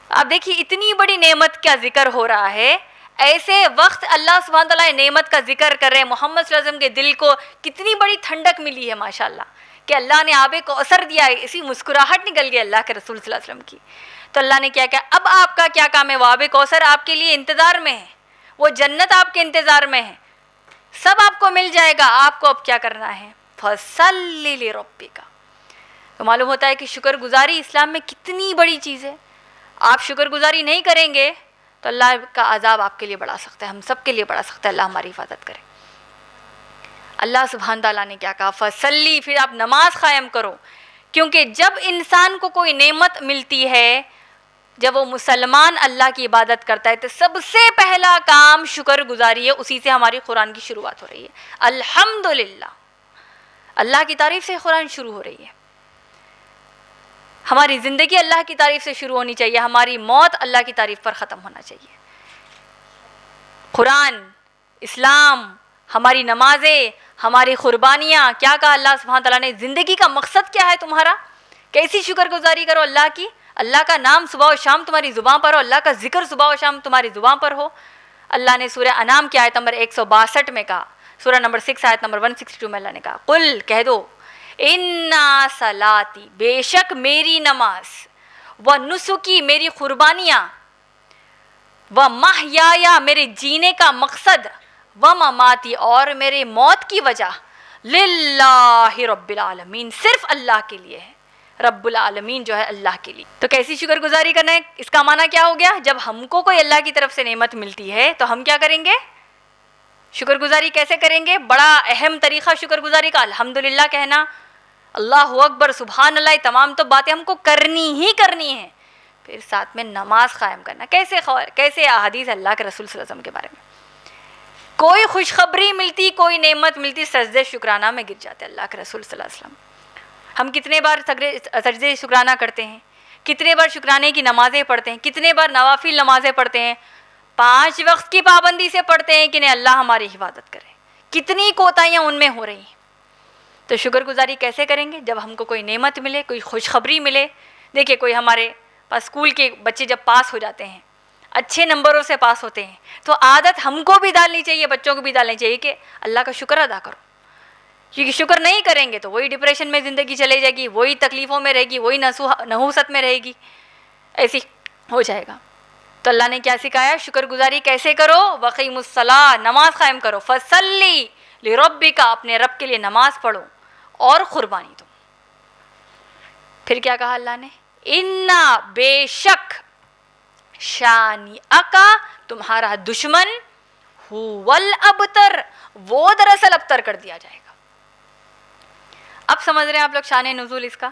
اب دیکھیے اتنی بڑی نعمت کا ذکر ہو رہا ہے، ایسے وقت اللہ سبحانہ تعالیٰ نعمت کا ذکر کر رہے ہیں. محمد صلی اللہ علیہ وسلم کے دل کو کتنی بڑی ٹھنڈک ملی ہے ماشاءاللہ کہ اللہ نے آب کوثر دیا ہے. اسی مسکراہٹ نکل گئی اللہ کے رسول صلی اللہ علیہ وسلم کی. تو اللہ نے کیا کیا؟ اب آپ کا کیا کام ہے؟ وہ آب کوثر آپ کے لیے انتظار میں ہے، وہ جنت آپ کے انتظار میں ہے، سب آپ کو مل جائے گا. آپ کو اب کیا کرنا ہے؟ فصلی لربک. تو معلوم ہوتا ہے کہ شکر گزاری اسلام میں کتنی بڑی چیز ہے. آپ شکر گزاری نہیں کریں گے تو اللہ کا عذاب آپ کے لیے بڑھا سکتا ہے، ہم سب کے لیے بڑھا سکتا ہے. اللہ ہماری حفاظت کرے. اللہ سبحانہ تعالیٰ نے کیا کہا؟ فصلی، پھر آپ نماز قائم کرو. کیونکہ جب انسان کو کوئی نعمت ملتی ہے، جب وہ مسلمان اللہ کی عبادت کرتا ہے تو سب سے پہلا کام شکر گزاری ہے. اسی سے ہماری قرآن کی شروعات ہو رہی ہے. الحمدللہ، اللہ کی تعریف سے قرآن شروع ہو رہی ہے. ہماری زندگی اللہ کی تعریف سے شروع ہونی چاہیے، ہماری موت اللہ کی تعریف پر ختم ہونا چاہیے. قرآن، اسلام، ہماری نمازیں، ہماری قربانیاں، کیا کہا اللہ سبحانہ تعالیٰ نے؟ زندگی کا مقصد کیا ہے تمہارا؟ کیسی شکر گزاری کرو اللہ کی؟ اللہ کا نام صبح و شام تمہاری زبان پر ہو، اللہ کا ذکر صبح و شام تمہاری زبان پر ہو. اللہ نے سورہ انعام کی آیت نمبر 162 میں کہا، سورہ نمبر 6 آیت نمبر 162 میں اللہ نے کہا، قل، کہہ دو، انا صلاتی، بے شک میری نماز، و نسکی، میری قربانیاں، و محیایا، میرے جینے کا مقصد، و مماتی، اور میرے موت کی وجہ، للہ رب العالمین، صرف اللہ کے لیے ہے. رب العالمین جو ہے اللہ کے لیے. تو کیسی شکر گزاری کرنا ہے؟ اس کا معنی کیا ہو گیا؟ جب ہم کو کوئی اللہ کی طرف سے نعمت ملتی ہے تو ہم کیا کریں گے؟ شکر گزاری کیسے کریں گے؟ بڑا اہم طریقہ شکر گزاری کا الحمدللہ کہنا، اللہ اکبر، سبحان اللہ، تمام تو باتیں ہم کو کرنی ہی کرنی ہیں. پھر ساتھ میں نماز قائم کرنا. کیسے احادیث اللہ کے رسول صلی اللہ علیہ وسلم کے بارے میں، کوئی خوشخبری ملتی، کوئی نعمت ملتی، سجدے شکرانہ میں گر جاتے اللہ کے رسول صلی اللہ علیہ وسلم. ہم کتنے بار سجدے شکرانہ کرتے ہیں، کتنے بار شکرانے کی نمازیں پڑھتے ہیں، کتنے بار نوافل نمازیں پڑھتے ہیں، 5 وقت کی پابندی سے پڑھتے ہیں کہ نہیں اللہ ہماری حفاظت کرے. کتنی کوتاہیاں ان میں ہو رہی ہیں. تو شکر گزاری کیسے کریں گے؟ جب ہم کو کوئی نعمت ملے، کوئی خوشخبری ملے. دیکھیے کوئی ہمارے پاس اسکول کے بچے جب پاس ہو جاتے ہیں، اچھے نمبروں سے پاس ہوتے ہیں، تو عادت ہم کو بھی ڈالنی چاہیے، بچوں کو بھی ڈالنی چاہیے کہ اللہ کا شکر ادا کرو. کیونکہ شکر نہیں کریں گے تو وہی ڈپریشن میں زندگی چلے جائے گی، وہی تکلیفوں میں رہے گی، وہی نحوست میں رہے گی، ایسی ہو جائے گا. تو اللہ نے کیا سکھایا؟ شکر گزاری کیسے کرو؟ وقیم الصلاۃ، نماز قائم کرو. فصلی لربک، اپنے رب کے لیے نماز پڑھو اور قربانی دو. پھر کیا کہا اللہ نے؟ انا، بے شک، شانی اکا، تمہارا دشمن، ہول ابتر، وہ دراصل ابتر کر دیا جائے گا. اب سمجھ رہے ہیں آپ لوگ شان نزول اس کا؟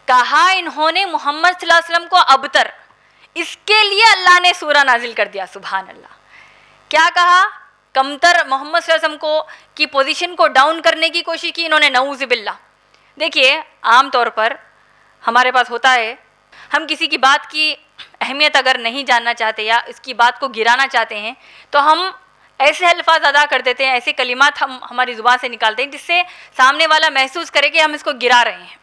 کہا انہوں نے محمد صلی اللہ علیہ وسلم کو ابتر، اس کے لیے اللہ نے سورہ نازل کر دیا. سبحان اللہ. کیا کہا؟ کمتر محمد صلی اللہ علیہ وسلم کو کی پوزیشن کو ڈاؤن کرنے کی کوشش کی انہوں نے، نعوذ باللہ. دیکھیے عام طور پر ہمارے پاس ہوتا ہے، ہم کسی کی بات کی اہمیت اگر نہیں جاننا چاہتے یا اس کی بات کو گرانا چاہتے ہیں تو ہم ایسے الفاظ ادا کر دیتے ہیں، ایسے کلمات ہم ہماری زبان سے نکالتے ہیں جس سے سامنے والا محسوس کرے کہ ہم اس کو گرا رہے ہیں.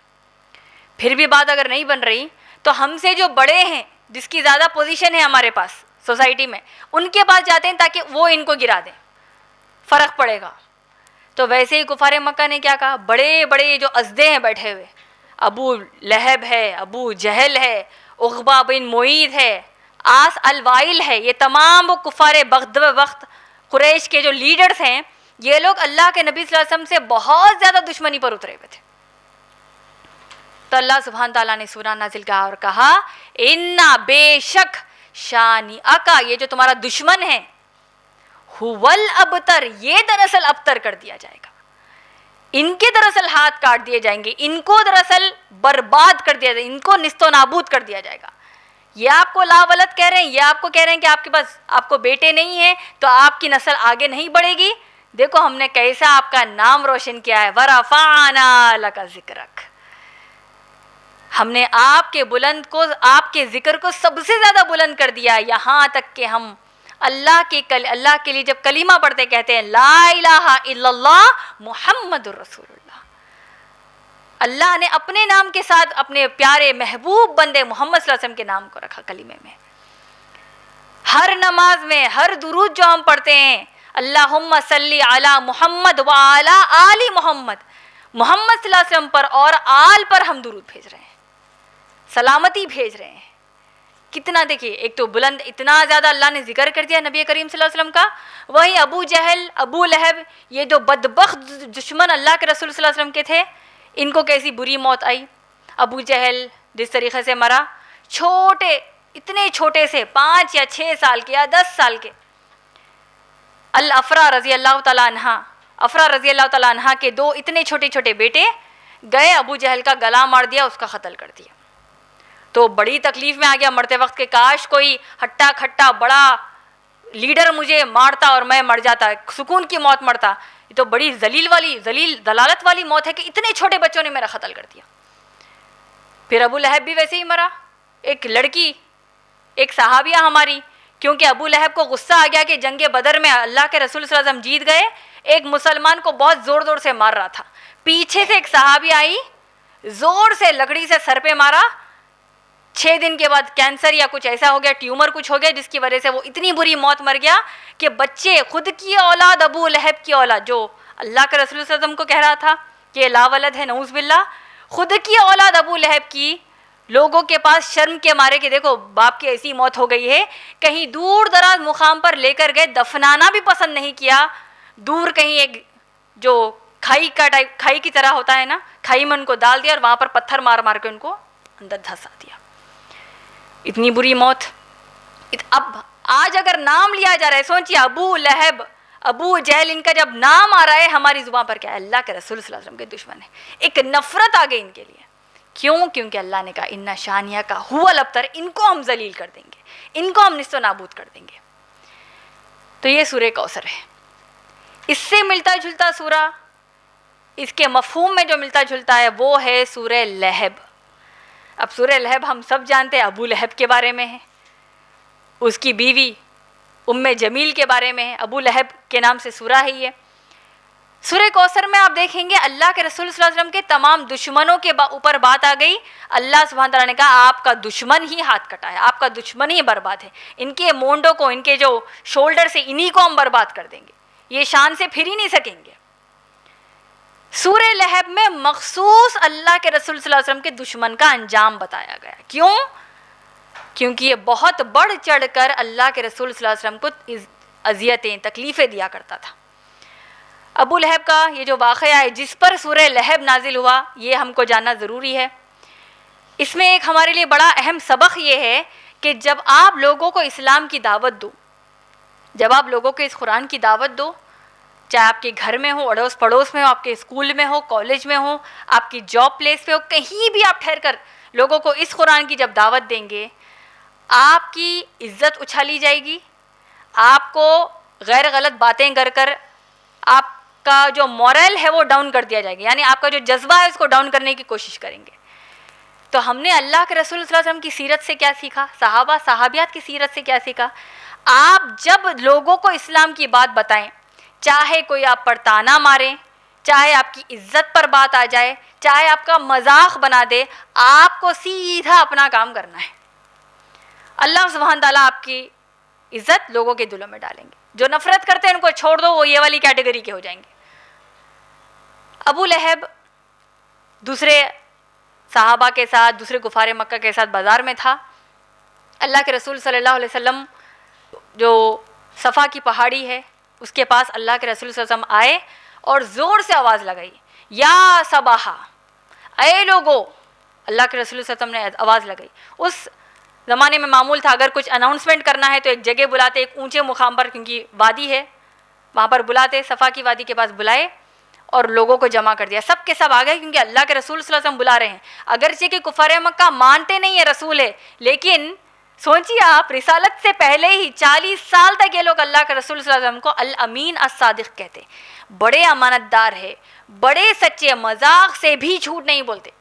پھر بھی بات اگر نہیں بن رہی تو ہم سے جو بڑے ہیں، جس کی زیادہ پوزیشن ہے ہمارے پاس سوسائٹی میں، ان کے پاس جاتے ہیں تاکہ وہ ان کو گرا دیں، فرق پڑے گا. تو ویسے ہی کفار مکہ نے کیا کہا؟ بڑے بڑے جو ازدے ہیں بیٹھے ہوئے، ابو لہب ہے، ابو جہل ہے، عقبہ بن معیط ہے، آس الوائل ہے، یہ تمام وہ کفار وقت قریش کے جو لیڈرز ہیں، یہ لوگ اللہ کے نبی صلی اللہ علیہ وسلم سے بہت زیادہ دشمنی پر اترے ہوئے تھے. تو اللہ سبحانہ تعالیٰ نے سورہ نازل کہا اور کہا انا، بے شک، شانی اکا، یہ جو تمہارا دشمن ہے، ہول ابتر، یہ دراصل ابتر کر دیا جائے گا. ان کے دراصل ہاتھ کاٹ دیے جائیں گے، ان کو دراصل برباد کر دیا جائے گا، ان کو نیست و نابود کر دیا جائے گا. یہ آپ کو لا ولد کہہ رہے ہیں، یہ آپ کو کہہ رہے ہیں کہ آپ کے پاس آپ کو بیٹے نہیں ہیں تو آپ کی نسل آگے نہیں بڑھے گی. دیکھو ہم نے کیسا آپ کا نام روشن کیا ہے. ورفعنا لک ذکرک، ہم نے آپ کے بلند کو، آپ کے ذکر کو سب سے زیادہ بلند کر دیا، یہاں تک کہ ہم اللہ کے لیے جب کلمہ پڑھتے کہتے ہیں لا الہ الا اللہ محمد الرسول اللہ. اللہ نے اپنے نام کے ساتھ اپنے پیارے محبوب بندے محمد صلی اللہ علیہ وسلم کے نام کو رکھا کلمے میں. ہر نماز میں، ہر درود جو ہم پڑھتے ہیں، اللہم صلی علی محمد وعلی آل محمد، محمد صلی اللہ علیہ وسلم پر اور آل پر ہم درود بھیج رہے ہیں، سلامتی بھیج رہے ہیں. کتنا دیکھیے، ایک تو بلند، اتنا زیادہ اللہ نے ذکر کر دیا نبی کریم صلی اللہ علیہ وسلم کا. وہی ابو جہل، ابو لہب، یہ جو بدبخت دشمن اللہ کے رسول صلی اللہ علیہ وسلم کے تھے، ان کو کیسی بری موت آئی. ابو جہل جس طریقے سے مرا، چھوٹے، اتنے چھوٹے سے 5 یا 6 سال کے یا 10 سال کے. الافرا رضی اللہ تعالیٰ عنہ، افرا رضی اللہ تعالیٰ عنہ کے 2 اتنے چھوٹے چھوٹے بیٹے گئے، ابو جہل کا گلا مار دیا، اس کا قتل کر دیا. تو بڑی تکلیف میں آ گیا مرتے وقت کہ کاش کوئی ہٹا کھٹا بڑا لیڈر مجھے مارتا اور میں مر جاتا، سکون کی موت مرتا. یہ تو بڑی ذلیل دلالت والی موت ہے کہ اتنے چھوٹے بچوں نے میرا قتل کر دیا. پھر ابو لہب بھی ویسے ہی مرا. ایک لڑکی، ایک صحابیہ ہماری، کیونکہ ابو لہب کو غصہ آ گیا کہ جنگ بدر میں اللہ کے رسول صلی اللہ علیہ وسلم جیت گئے، ایک مسلمان کو بہت زور زور سے مار رہا تھا. پیچھے سے ایک صحابی آئی، زور سے لکڑی سے سر پہ مارا. 6 دن کے بعد کینسر یا کچھ ایسا ہو گیا، ٹیومر کچھ ہو گیا، جس کی وجہ سے وہ اتنی بری موت مر گیا کہ بچے، خود کی اولاد، ابو لہب کی اولاد، جو اللہ کے رسول صلی اللہ علیہ وسلم کو کہہ رہا تھا کہ لا ولد ہے، نعوذ باللہ، خود کی اولاد ابو لہب کی لوگوں کے پاس شرم کے مارے کہ دیکھو باپ کی ایسی موت ہو گئی ہے، کہیں دور دراز مقام پر لے کر گئے، دفنانا بھی پسند نہیں کیا. دور کہیں ایک جو کھائی کی طرح ہوتا ہے نا، کھائی میں ان کو ڈال دیا اور وہاں پر پتھر مار مار کے ان کو اندر دھسا دیا. اتنی بری موت. اب آج اگر نام لیا جا رہا ہے، سوچیے ابو لہب، ابو جہل، ان کا جب نام آ رہا ہے ہماری زبان پر، کیا ہے؟ اللہ کے رسول صلی اللہ علیہ وسلم کے دشمن ہے. ایک نفرت آ گئی ان کے لیے. کیوں؟ کیونکہ اللہ نے کہا ان شانیہ کا ہوا الابتر، ان کو ہم ذلیل کر دیں گے، ان کو ہم نیست و نابود کر دیں گے. تو یہ سورہ کوثر ہے. اس سے ملتا جلتا سورہ، اس کے مفہوم میں جو ملتا جلتا ہے وہ ہے سورہ لہب. اب سورہ لہب ہم سب جانتے ہیں ابو لہب کے بارے میں ہے، اس کی بیوی ام جمیل کے بارے میں ہے. ابو لہب کے نام سے سورہ ہے یہ. سورہ کوثر میں آپ دیکھیں گے اللہ کے رسول صلی اللہ علیہ وسلم کے تمام دشمنوں کے اوپر بات آ گئی. اللہ سبحانہ تعالیٰ نے کہا آپ کا دشمن ہی ہاتھ کٹا ہے, آپ کا دشمن ہی برباد ہے, ان کے مونڈوں کو, ان کے جو شولڈر سے, انہی کو ہم برباد کر دیں گے, یہ شان سے پھر ہی نہیں سکیں گے. سورہ لہب میں مخصوص اللہ کے رسول صلی اللہ علیہ وسلم کے دشمن کا انجام بتایا گیا. کیوں؟ کیونکہ یہ بہت بڑھ چڑھ کر اللہ کے رسول صلی اللہ علیہ وسلم کو اذیتیں, تکلیفیں دیا کرتا تھا. ابو لہب کا یہ جو واقعہ ہے جس پر سورہ لہب نازل ہوا, یہ ہم کو جاننا ضروری ہے. اس میں ایک ہمارے لیے بڑا اہم سبق یہ ہے کہ جب آپ لوگوں کو اسلام کی دعوت دو, جب آپ لوگوں کو اس قرآن کی دعوت دو, چاہے آپ کے گھر میں ہو, اڑوس پڑوس میں ہو, آپ کے اسکول میں ہو, کالج میں ہو, آپ کی جاب پلیس پہ ہو, کہیں بھی آپ ٹھہر کر لوگوں کو اس قرآن کی جب دعوت دیں گے, آپ کی عزت اچھالی جائے گی, آپ کو غیر غلط باتیں کر آپ کا جو مورل ہے وہ ڈاؤن کر دیا جائے گا, یعنی آپ کا جو جذبہ ہے اس کو ڈاؤن کرنے کی کوشش کریں گے. تو ہم نے اللہ کے رسول صلی اللہ علیہ وسلم کی سیرت سے کیا سیکھا, صحابہ صحابیات کی سیرت سے کیا سیکھا؟ آپ جب لوگوں کو اسلام کی بات بتائیں, چاہے کوئی آپ پر طعنہ مارے, چاہے آپ کی عزت پر بات آ جائے, چاہے آپ کا مذاق بنا دے, آپ کو سیدھا اپنا کام کرنا ہے. اللہ سبحانہ تعالیٰ آپ کی عزت لوگوں کے دلوں میں ڈالیں گے. جو نفرت کرتے ہیں ان کو چھوڑ دو, وہ یہ والی کیٹیگری کے ہو جائیں گے. ابو لہب دوسرے صحابہ کے ساتھ, دوسرے کفار مکہ کے ساتھ بازار میں تھا. اللہ کے رسول صلی اللہ علیہ وسلم جو صفا کی پہاڑی ہے اس کے پاس اللہ کے رسول صلی اللہ علیہ وسلم آئے اور زور سے آواز لگائی, یا صباحا, اے لوگو. اللہ کے رسول صلی اللہ علیہ وسلم نے آواز لگائی. اس زمانے میں معمول تھا اگر کچھ اناؤنسمنٹ کرنا ہے تو ایک جگہ بلاتے, ایک اونچے مقام پر, کیونکہ وادی ہے وہاں پر بلاتے, صفا کی وادی کے پاس بلائے اور لوگوں کو جمع کر دیا. سب کے سب آ گئے کیونکہ اللہ کے رسول صلی اللہ علیہ وسلم بلا رہے ہیں. اگرچہ کہ کفار مکہ مانتے نہیں ہیں رسول ہے, لیکن سوچیے آپ, رسالت سے پہلے ہی 40 سال تک یہ لوگ اللہ کے رسول صلی اللہ علیہ وسلم کو الامین الصادق کہتے, بڑے امانت دار ہے, بڑے سچے, مذاق سے بھی جھوٹ نہیں بولتے.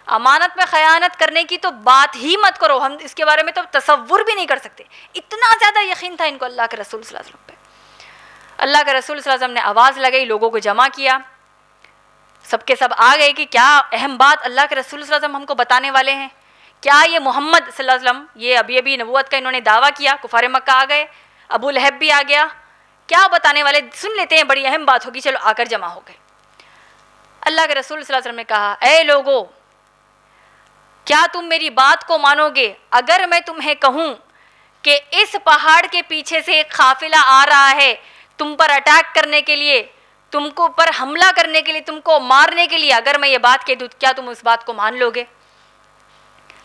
امانت میں خیانت کرنے کی تو بات ہی مت کرو, ہم اس کے بارے میں تو تصور بھی نہیں کر سکتے. اتنا زیادہ یقین تھا ان کو اللہ کے رسول صلی اللہ علیہ وسلم پہ. اللہ کے رسول صلی اللہ علیہ وسلم نے آواز لگائی, لوگوں کو جمع کیا, سب کے سب آ گئے کہ کیا اہم بات اللہ کے رسول صلی اللہ علیہ وسلم ہم کو بتانے والے ہیں. کیا یہ محمد صلی اللہ علیہ وسلم, یہ ابھی نبوت کا انہوں نے دعویٰ کیا, کفار مکہ آ گئے, ابو لہب بھی آ گیا, کیا بتانے والے, سن لیتے ہیں, بڑی اہم بات ہوگی, چلو آ کر جمع ہو گئے. اللہ کے رسول صلی اللہ علیہ وسلم نے کہا, اے لوگو, کیا تم میری بات کو مانو گے اگر میں تمہیں کہوں کہ اس پہاڑ کے پیچھے سے ایک قافلہ آ رہا ہے تم پر اٹیک کرنے کے لیے, تم کو پر حملہ کرنے کے لیے, تم کو مارنے کے لیے, اگر میں یہ بات کہہ دوں کیا تم اس بات کو مان لو گے؟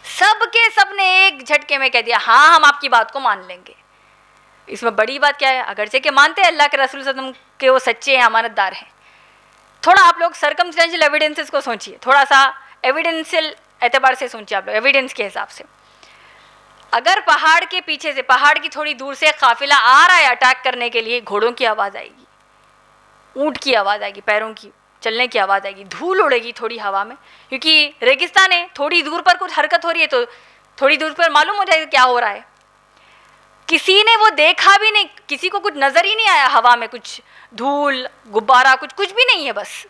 سب کے سب نے ایک جھٹکے میں کہہ دیا, ہاں ہم آپ کی بات کو مان لیں گے. اس میں بڑی بات کیا ہے, اگرچہ کہ مانتے ہیں اللہ کے رسول صلی اللہ علیہ وسلم کہ وہ سچے ہیں, امانت دار ہیں. تھوڑا آپ لوگ سرکمسٹینشل ایویڈنسز کو سوچیے, تھوڑا سا ایویڈنشل اعتبار سے سوچیے آپ لوگ, ایویڈنس کے حساب سے. اگر پہاڑ کے پیچھے سے, پہاڑ کی تھوڑی دور سے قافلہ آ رہا ہے اٹیک کرنے کے لیے, گھوڑوں کی آواز آئے گی, اونٹ کی آواز آئے گی, پیروں کی چلنے کی آواز آئے گی, دھول اڑے گی تھوڑی ہوا میں, کیونکہ ریگستان ہے, تھوڑی دور پر کچھ حرکت ہو رہی ہے تو تھوڑی دور پر معلوم ہو جائے گا کیا ہو رہا ہے. کسی نے وہ دیکھا بھی نہیں, کسی کو کچھ نظر ہی نہیں آیا, ہوا میں کچھ دھول غبارہ کچھ بھی نہیں ہے. بس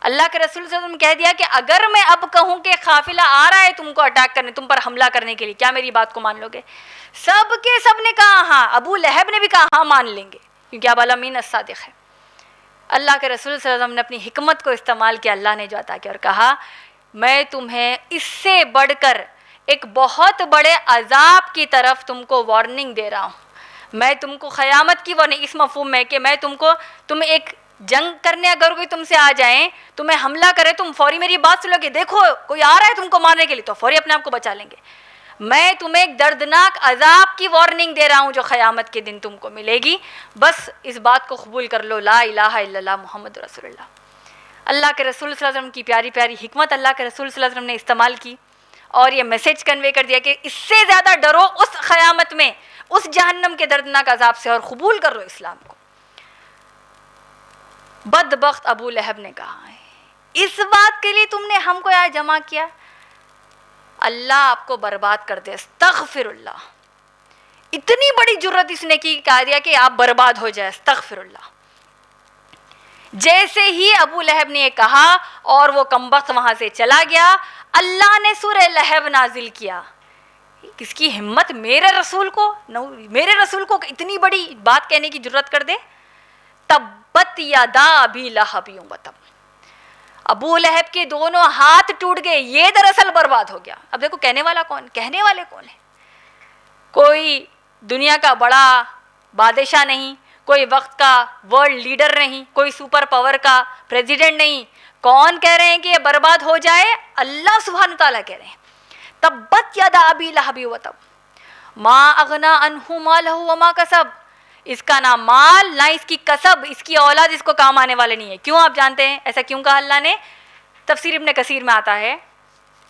اللہ کے رسول صلی اللہ علیہ وسلم کہہ دیا کہ اگر میں اب کہوں کہ قافلہ آ رہا ہے تم کو اٹیک کرنے, تم پر حملہ کرنے کے لیے, کیا میری بات کو مان لو گے؟ سب کے سب نے کہا ہاں. ابو لہب نے بھی کہا ہاں مان لیں گے, کیونکہ اب الامین الصادق ہے. اللہ کے رسول صلی اللہ علیہ وسلم نے اپنی حکمت کو استعمال کیا, اللہ نے جو عطا کیا, اور کہا میں تمہیں اس سے بڑھ کر ایک بہت بڑے عذاب کی طرف تم کو وارننگ دے رہا ہوں. میں تم کو قیامت کی وارننگ اس مفہوم میں کہ میں تم ایک جنگ کرنے, اگر کوئی تم سے آ جائیں, تمہیں حملہ کرے, تم فوری میری بات سنو گے, دیکھو کوئی آ رہا ہے تم کو مارنے کے لیے, تو فوری اپنے آپ کو بچا لیں گے. میں تمہیں ایک دردناک عذاب کی وارننگ دے رہا ہوں جو قیامت کے دن تم کو ملے گی. بس اس بات کو قبول کر لو, لا الہ الا اللہ محمد رسول اللہ. اللہ کے رسول صلی اللہ علیہ وسلم کی پیاری پیاری حکمت اللہ کے رسول صلی اللہ علیہ وسلم نے استعمال کی اور یہ میسج کنوے کر دیا کہ اس سے زیادہ ڈرو اس قیامت میں, اس جہنم کے دردناک عذاب سے, اور قبول کر لو اسلام کو. بدبخت ابو لہب نے کہا, اس بات کے لیے تم نے ہم کو یہاں جمع کیا, اللہ آپ کو برباد کر دے, استغفر اللہ. اتنی بڑی جرت اس نے کی, کہا دیا کہ آپ برباد ہو جائے, استغفر اللہ. جیسے ہی ابو لہب نے یہ کہا اور وہ کمبخت وہاں سے چلا گیا، اللہ نے سورہ لہب نازل کیا. کس کی ہمت میرے رسول کو اتنی بڑی بات کہنے کی جرت کر دے. تبت یدا ابی لہب وتب، ابو لہب کے دونوں ہاتھ ٹوٹ گئے، یہ دراصل برباد ہو گیا. اب دیکھو کہنے والے کون ہے؟ کوئی دنیا کا بڑا بادشاہ نہیں، کوئی وقت کا ورلڈ لیڈر نہیں، کوئی سپر پاور کا پریزیڈنٹ نہیں. کون کہہ رہے ہیں کہ یہ برباد ہو جائے؟ اللہ سبحانہ تعالیٰ کہہ رہے ہیں تبت یدا ابی لہب وتب ما اغنا عنہ مالہ وما کسب. اس کا نہ مال نہ اس کی کسب، اس کی اولاد اس کو کام آنے والے نہیں ہے. کیوں؟ آپ جانتے ہیں ایسا کیوں کہا اللہ نے؟ تفسیر ابن کثیر میں آتا ہے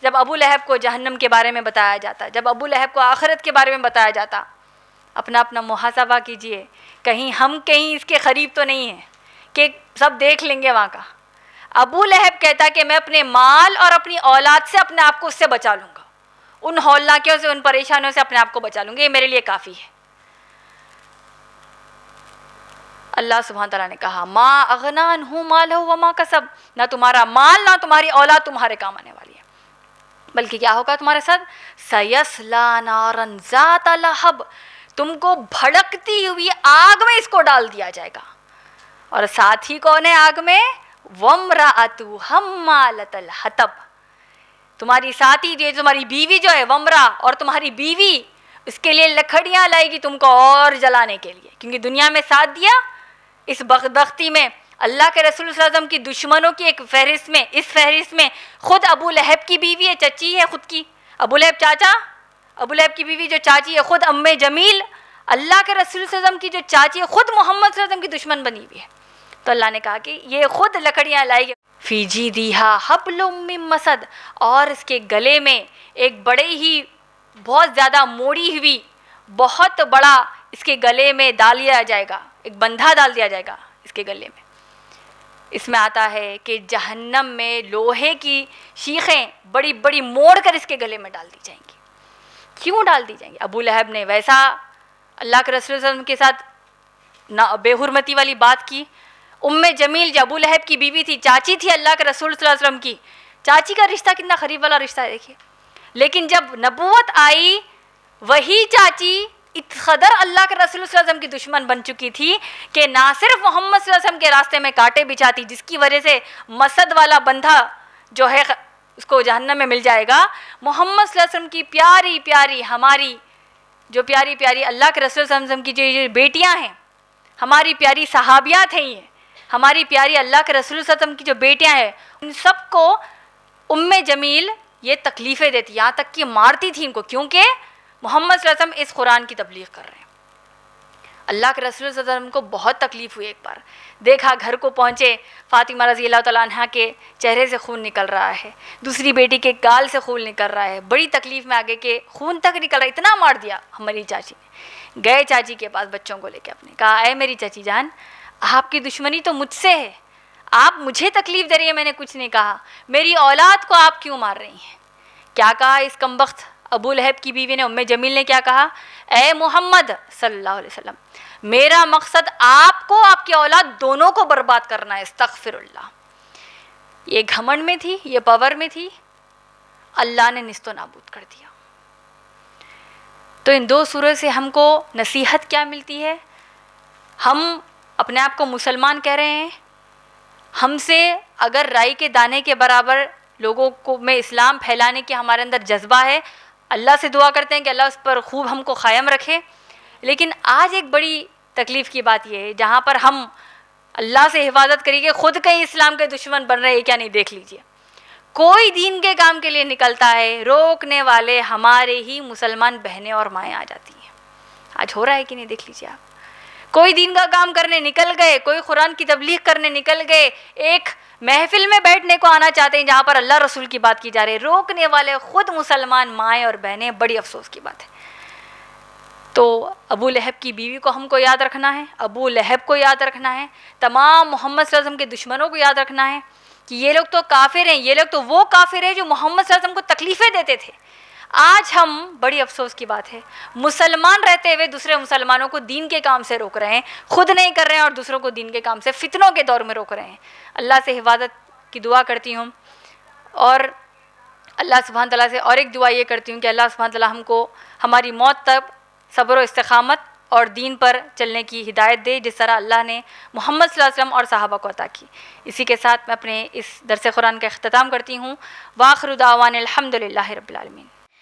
جب ابو لہب کو جہنم کے بارے میں بتایا جاتا، جب ابو لہب کو آخرت کے بارے میں بتایا جاتا، اپنا محاسبہ کیجئے، کہیں ہم کہیں اس کے قریب تو نہیں ہیں کہ سب دیکھ لیں گے وہاں کا. ابو لہب کہتا کہ میں اپنے مال اور اپنی اولاد سے اپنے آپ کو اس سے بچا لوں گا، ان ہولناکیوں سے، ان پریشانیوں سے اپنے آپ کو بچا لوں گا، یہ میرے لیے کافی ہے. اللہ سبحانہ تعالیٰ نے کہا ما اغنا عنہ مالہ وما کسب، نہ تمہارا مال نہ تمہاری اولاد تمہارے کام آنے والی ہے، بلکہ کیا ہوگا تمہارے ساتھ؟ سیصلی نارا ذات لہب، تم کو بھڑکتی ہوئی آگ میں اس کو ڈال دیا جائے گا. اور ساتھی کون ہے آگ میں؟ وامرأتہ حمالۃ الحطب، تمہاری ساتھی جو تمہاری بیوی جو ہے ومرا، اور تمہاری بیوی اس کے لیے لکڑیاں لائے گی تم کو اور جلانے کے لیے، کیونکہ دنیا میں ساتھ دیا. اس بدبختی میں اللہ کے رسول صلی اللہ علیہ وسلم کی دشمنوں کی ایک فہرست میں، اس فہرست میں خود ابو لہب کی بیوی ہے، چچی ہے خود کی، ابو لہب چاچا، ابو لہب کی بیوی جو چاچی ہے خود ام جمیل، اللہ کے رسول صلی اللہ علیہ وسلم کی جو چاچی ہے خود محمد صلی اللہ علیہ وسلم کی دشمن بنی ہوئی ہے. تو اللہ نے کہا کہ یہ خود لکڑیاں لائے گی. فی جیدہا حبل من مسد، اور اس کے گلے میں ایک بڑے ہی بہت زیادہ موڑی ہوئی بہت بڑا اس کے گلے میں ڈال دیا جائے گا، ایک بندھا ڈال دیا جائے گا اس کے گلے میں. اس میں آتا ہے کہ جہنم میں لوہے کی شیخیں بڑی بڑی موڑ کر اس کے گلے میں ڈال دی جائیں گی. کیوں ڈال دی جائیں گی؟ ابو لہب نے ویسا اللہ کے رسول صلی اللہ علیہ وسلم کے ساتھ بے حرمتی والی بات کی. ام جمیل جو ابو لہب کی بیوی تھی، چاچی تھی اللہ کے رسول صلی اللہ علیہ وسلم کی، چاچی کا رشتہ کتنا قریب والا رشتہ ہے دیکھیے. لیکن جب نبوت آئی، وہی چاچی اس قدر اللہ کے رسول صلی اللہ علیہ وسلم کی دشمن بن چکی تھی کہ نہ صرف محمد صلی اللہ علیہ وسلم کے راستے میں کانٹے بچھاتی، جس کی وجہ سے مسد والا بندھا جو ہے اس کو جہنم میں مل جائے گا، محمد صلی اللہ علیہ وسلم کی پیاری پیاری، ہماری جو پیاری پیاری اللہ کے رسول صلی اللہ علیہ وسلم کی جو بیٹیاں ہیں، ہماری پیاری صحابیات ہیں، یہ ہماری پیاری اللہ کے رسول صلی اللہ علیہ وسلم کی جو بیٹیاں ہیں، ان سب کو ام جمیل یہ تکلیفیں دیتی، یہاں تک کہ مارتی تھی ان کو، کیونکہ محمد صلی اللہ علیہ وسلم اس قرآن کی تبلیغ کر رہے ہیں. اللہ کے رسول صلی اللہ علیہ وسلم کو بہت تکلیف ہوئی. ایک بار دیکھا گھر کو پہنچے، فاطمہ رضی اللہ تعالیٰ عنہ کے چہرے سے خون نکل رہا ہے، دوسری بیٹی کے گال سے خون نکل رہا ہے، بڑی تکلیف میں آگے کہ خون تک نکل رہا ہے، اتنا مار دیا ہماری چاچی نے. گئے چاچی کے پاس بچوں کو لے کے اپنے، کہا اے میری چاچی جان، آپ کی دشمنی تو مجھ سے ہے، آپ مجھے تکلیف دے رہی ہیں، میں نے کچھ نہیں کہا، میری اولاد کو آپ کیوں مار رہی ہیں؟ کیا کہا اس کمبخت ابو لہب کی بیوی نے، ام جمیل نے کیا کہا؟ اے محمد صلی اللہ علیہ وسلم، میرا مقصد آپ کو، آپ کی اولاد دونوں کو برباد کرنا ہے، استغفر اللہ. یہ گھمنڈ میں تھی، یہ پاور میں تھی، اللہ نے نیست و نابود کر دیا. تو ان دو سوروں سے ہم کو نصیحت کیا ملتی ہے؟ ہم اپنے آپ کو مسلمان کہہ رہے ہیں، ہم سے اگر رائی کے دانے کے برابر لوگوں کو میں اسلام پھیلانے کے ہمارے اندر جذبہ ہے، اللہ سے دعا کرتے ہیں کہ اللہ اس پر خوب ہم کو قائم رکھے. لیکن آج ایک بڑی تکلیف کی بات یہ ہے، جہاں پر ہم اللہ سے حفاظت کریں گے، خود کہیں اسلام کے دشمن بن رہے ہیں کیا نہیں، دیکھ لیجئے. کوئی دین کے کام کے لیے نکلتا ہے، روکنے والے ہمارے ہی مسلمان بہنیں اور مائیں آ جاتی ہیں. آج ہو رہا ہے کہ نہیں، دیکھ لیجئے آپ. کوئی دین کا کام کرنے نکل گئے، کوئی قرآن کی تبلیغ کرنے نکل گئے، ایک محفل میں بیٹھنے کو آنا چاہتے ہیں جہاں پر اللہ رسول کی بات کی جا رہی ہے، روکنے والے خود مسلمان مائیں اور بہنیں. بڑی افسوس کی بات ہے. تو ابو لہب کی بیوی کو ہم کو یاد رکھنا ہے، ابو لہب کو یاد رکھنا ہے، تمام محمد صلی اللہ علیہ وسلم کے دشمنوں کو یاد رکھنا ہے کہ یہ لوگ تو کافر ہیں، یہ لوگ تو وہ کافر ہیں جو محمد صلی اللہ علیہ وسلم کو تکلیفیں دیتے تھے. آج ہم بڑی افسوس کی بات ہے مسلمان رہتے ہوئے دوسرے مسلمانوں کو دین کے کام سے روک رہے ہیں, خود نہیں کر رہے ہیں اور دوسروں کو دین کے کام سے فتنوں کے دور میں روک رہے ہیں. اللہ سے حفاظت کی دعا کرتی ہوں, اور اللہ سبحانہ تعالیٰ سے اور ایک دعا یہ کرتی ہوں کہ اللہ سبحانہ تعالیٰ ہم کو ہماری موت تک صبر و استقامت اور دین پر چلنے کی ہدایت دے, جس طرح اللہ نے محمد صلی اللہ علیہ وسلم اور صحابہ کو عطا کی. اسی کے ساتھ میں اپنے اس درس قرآن کا اختتام کرتی ہوں. وآخر دعوانا الحمد للہ رب العالمین.